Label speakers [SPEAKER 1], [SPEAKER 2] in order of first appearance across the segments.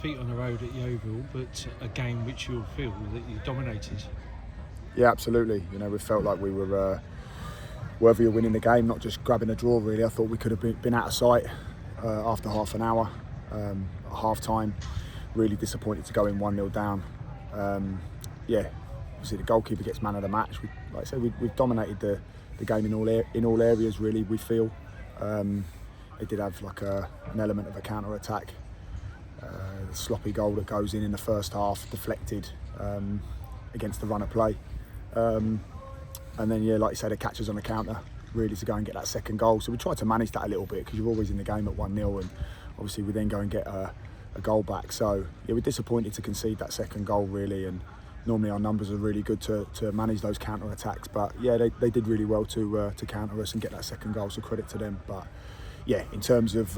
[SPEAKER 1] defeat on the road at Yeovil, but a game which you'll feel that you dominated.
[SPEAKER 2] Yeah, absolutely. We felt like we were worthy of winning the game, not just grabbing a draw. Really, I thought we could have been out of sight after half an hour. At half time, really disappointed to go in 1-0 down. Obviously the goalkeeper gets man of the match. Like I said, we've dominated the game in all areas. Really, we feel. They did have like an element of a counter attack. The sloppy goal that goes in the first half, deflected against the run of play. And then, like you say, they catch us on the counter, really, to go and get that second goal. So we tried to manage that a little bit, because you're always in the game at 1-0, and obviously we then go and get a goal back. So yeah, we're disappointed to concede that second goal, really. And normally our numbers are really good to manage those counter attacks, but yeah, they did really well to counter us and get that second goal. So credit to them. But yeah, in terms of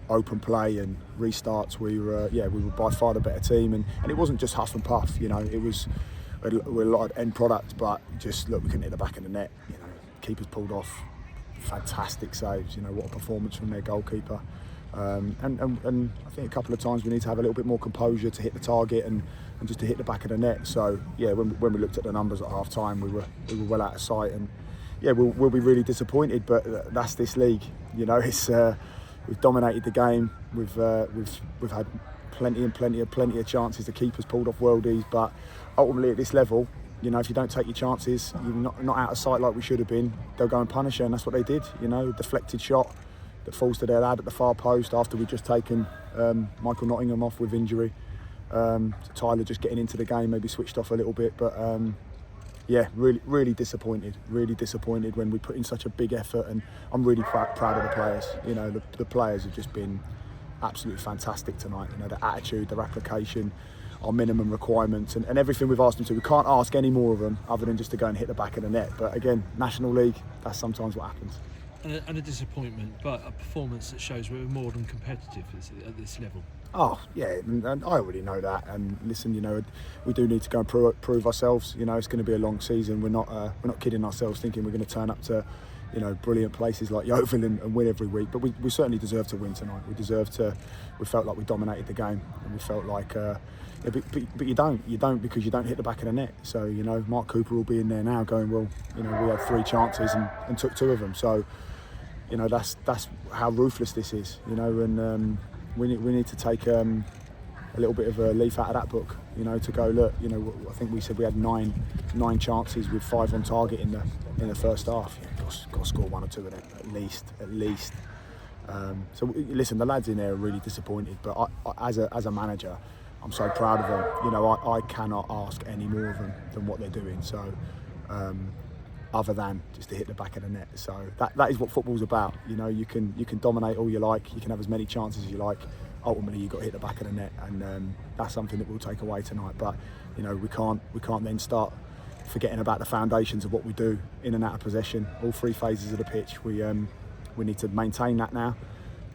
[SPEAKER 2] open play and restarts, we were by far the better team, and it wasn't just huff and puff. It was we're a lot of end product, but just look, we couldn't hit the back of the net. Keepers pulled off fantastic saves. What a performance from their goalkeeper. And I think a couple of times we need to have a little bit more composure to hit the target and just to hit the back of the net. So yeah, when we looked at the numbers at half time, we were well out of sight, and yeah, we'll be really disappointed. But that's this league. It's we've dominated the game. We've had plenty of chances. The keeper's pulled off worldies, but ultimately at this level, if you don't take your chances, you're not out of sight like we should have been. They'll go and punish you, and that's what they did. Deflected shot that falls to their lad at the far post after we'd just taken Michael Nottingham off with injury. So Tyler just getting into the game, maybe switched off a little bit, but really disappointed when we put in such a big effort, and I'm really proud of the players. The players have just been absolutely fantastic tonight. The attitude, their application, our minimum requirements, and everything we've asked them to. We can't ask any more of them other than just to go and hit the back of the net. But again, National League, that's sometimes what happens.
[SPEAKER 1] And a disappointment, but a performance that shows we're more than competitive at this level.
[SPEAKER 2] Oh yeah, and I already know that. And listen, we do need to go and prove ourselves. It's going to be a long season. We're not kidding ourselves thinking we're going to turn up to brilliant places like Yeovil and win every week. But we certainly deserve to win tonight. We felt like we dominated the game, and we felt like. But you don't because you don't hit the back of the net. So Mark Cooper will be in there now going, well, we had 3 chances and took 2 of them. So that's how ruthless this is. And we need to take a little bit of a leaf out of that book. To go look. I think we said we had nine chances with 5 on target in the first half. Got to score 1 or 2 of them at least. So listen, the lads in there are really disappointed. But as a manager, I'm so proud of them. I cannot ask any more of them than what they're doing. So, other than just to hit the back of the net. So that is what football's about. You can dominate all you like. You can have as many chances as you like. Ultimately, you've got to hit the back of the net, and that's something that we'll take away tonight. But we can't then start forgetting about the foundations of what we do in and out of possession. All 3 phases of the pitch. We need to maintain that now,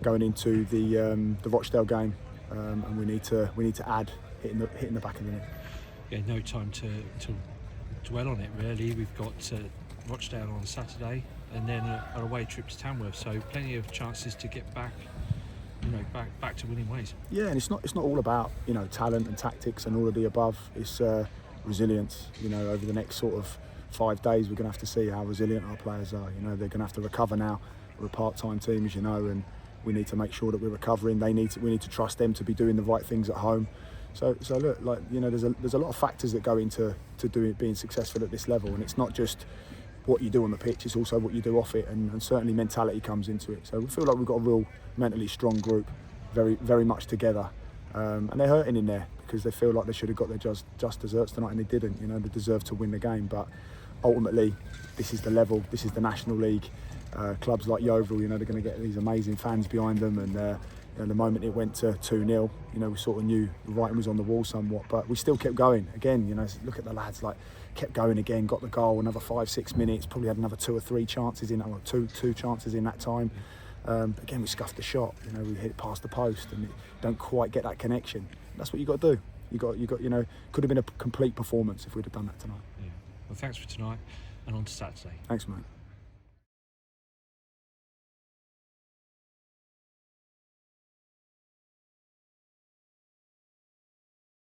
[SPEAKER 2] going into the Rochdale game. And we need to add hitting the back of the net.
[SPEAKER 1] Yeah, no time to dwell on it really. We've got Rochdale on Saturday, and then an away trip to Tamworth. So plenty of chances to get back, back to winning ways. Yeah, and it's not all about talent and tactics and all of the above. It's resilience. Over the next sort of 5 days, we're going to have to see how resilient our players are. They're going to have to recover now. We're a part-time team, as you know, and we need to make sure that we're recovering. We need to trust them to be doing the right things at home. So look, there's a lot of factors that go into being successful at this level, and it's not just what you do on the pitch; it's also what you do off it, and certainly mentality comes into it. So we feel like we've got a real mentally strong group, very very much together, and they're hurting in there because they feel like they should have got their just desserts tonight, and they didn't. They deserve to win the game, but ultimately, this is the level. This is the National League. Clubs like Yeovil, they're going to get these amazing fans behind them, and the moment it went to 2-0, we sort of knew the writing was on the wall somewhat, but we still kept going. Again, look at the lads, kept going again, got the goal, another 5-6 minutes, probably had another 2 or 3 chances in that, or two chances in that time. Again, we scuffed the shot, we hit it past the post, and don't quite get that connection. That's what you got to do. You got, could have been a complete performance if we'd have done that tonight. Yeah. Well, thanks for tonight, and on to Saturday.
[SPEAKER 2] Thanks, mate.